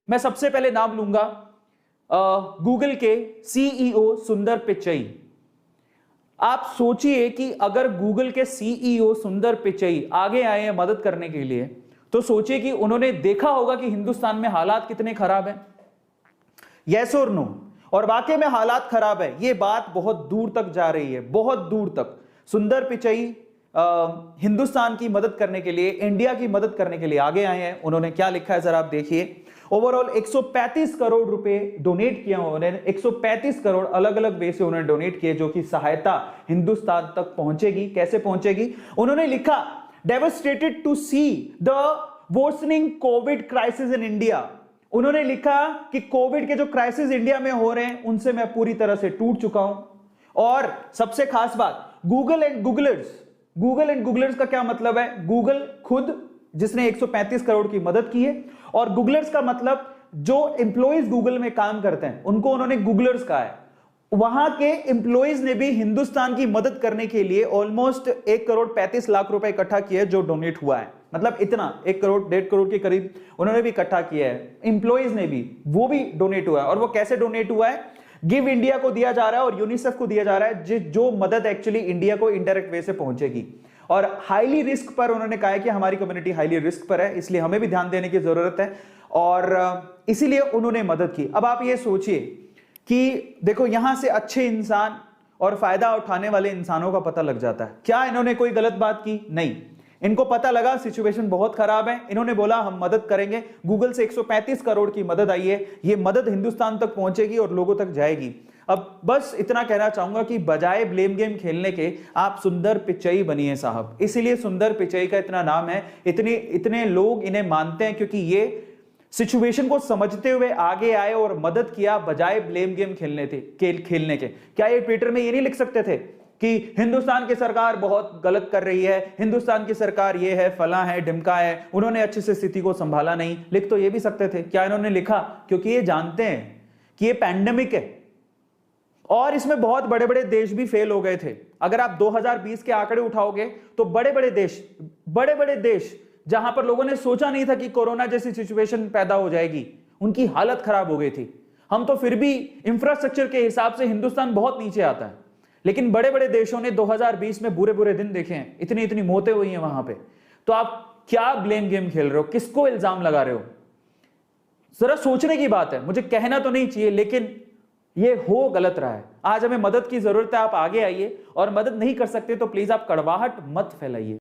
मैं सबसे पहले नाम लूंगा गूगल के सीईओ सुंदर पिचई। आप सोचिए कि अगर गूगल के सीईओ सुंदर पिचई आगे आए हैं मदद करने के लिए, तो सोचिए कि उन्होंने देखा होगा कि हिंदुस्तान में हालात कितने खराब हैं। यस और नो? और वाकई में हालात खराब है, यह बात बहुत दूर तक जा रही है, बहुत दूर तक। सुंदर पिचई हिंदुस्तान की मदद करने के लिए, इंडिया की मदद करने के लिए आगे आए हैं। उन्होंने क्या लिखा है जरा आप देखिए। ओवरऑल 135 करोड़ रुपए डोनेट किया उन्होंने, 135 करोड़ अलग अलग वे से उन्होंने डोनेट किए, जो कि सहायता हिंदुस्तान तक पहुंचेगी। कैसे पहुंचेगी? उन्होंने लिखा, devastated to see the worsening COVID crisis in India. उन्होंने लिखा कि कोविड के जो क्राइसिस इंडिया में हो रहे हैं उनसे मैं पूरी तरह से टूट चुका हूं। और सबसे खास बात, गूगल एंड गूगलर्स का क्या मतलब है? गूगल खुद जिसने 135 करोड़ की मदद की है, और गूगलर्स का मतलब जो एम्प्लॉइज गूगल में काम करते हैं उनको उन्होंने गूगलर्स कहा है। वहां के एम्प्लॉइज ने भी हिंदुस्तान की मदद करने के लिए ऑलमोस्ट 1 करोड़ 35 लाख रुपए इकट्ठा किया है, जो डोनेट हुआ है। मतलब इतना 1 करोड़ 1.5 करोड़ के करीब उन्होंने भी इकट्ठा किया है, एम्प्लॉइज ने भी, वो भी डोनेट हुआ है। और वो कैसे डोनेट हुआ है? गिव इंडिया को दिया जा रहा है और यूनिसेफ को दिया जा रहा है, जो मदद एक्चुअली इंडिया को इनडायरेक्ट वे से पहुंचेगी। और हाईली रिस्क पर उन्होंने कहा है कि हमारी कम्युनिटी हाईली रिस्क पर है, इसलिए हमें भी ध्यान देने की जरूरत है, और इसीलिए उन्होंने मदद की। अब आप ये सोचिए कि देखो, यहां से अच्छे इंसान और फायदा उठाने वाले इंसानों का पता लग जाता है। क्या इन्होंने कोई गलत बात की? नहीं, इनको पता लगा सिचुएशन बहुत खराब है, इन्होंने बोला हम मदद करेंगे। गूगल से 135 करोड़ की मदद आई है, ये मदद हिंदुस्तान तक पहुंचेगी और लोगों तक जाएगी। अब बस इतना कहना चाहूंगा कि बजाय ब्लेम गेम खेलने के आप सुंदर पिचई बनिए साहब। इसीलिए सुंदर पिचई का इतना नाम है, इतने लोग इन्हें मानते हैं, क्योंकि ये सिचुएशन को समझते हुए आगे आए और मदद किया बजाय ब्लेम गेम खेलने के। क्या ये ट्विटर में ये नहीं लिख सकते थे कि हिंदुस्तान की सरकार बहुत गलत कर रही है, हिंदुस्तान की सरकार ये है, फला है, ढिमका है, उन्होंने अच्छे से स्थिति को संभाला नहीं? लिख तो ये भी सकते थे। क्या इन्होंने लिखा? क्योंकि ये जानते हैं कि ये पैंडेमिक है और इसमें बहुत बड़े बड़े देश भी फेल हो गए थे। अगर आप 2020 के आंकड़े उठाओगे तो बड़े बड़े देश जहां पर लोगों ने सोचा नहीं था कि कोरोना जैसी सिचुएशन पैदा हो जाएगी, उनकी हालत खराब हो गई थी। हम तो फिर भी इंफ्रास्ट्रक्चर के हिसाब से हिंदुस्तान बहुत नीचे आता है, लेकिन बड़े बड़े देशों ने 2020 में बुरे दिन देखे हैं, इतनी मौतें हुई हैं वहां पे। तो आप क्या ब्लेम गेम खेल रहे हो? किसको इल्जाम लगा रहे हो? जरा सोचने की बात है। मुझे कहना तो नहीं चाहिए, लेकिन ये हो गलत रहा है। आज हमें मदद की जरूरत है, आप आगे आइए, और मदद नहीं कर सकते तो प्लीज आप कड़वाहट मत फैलाइए।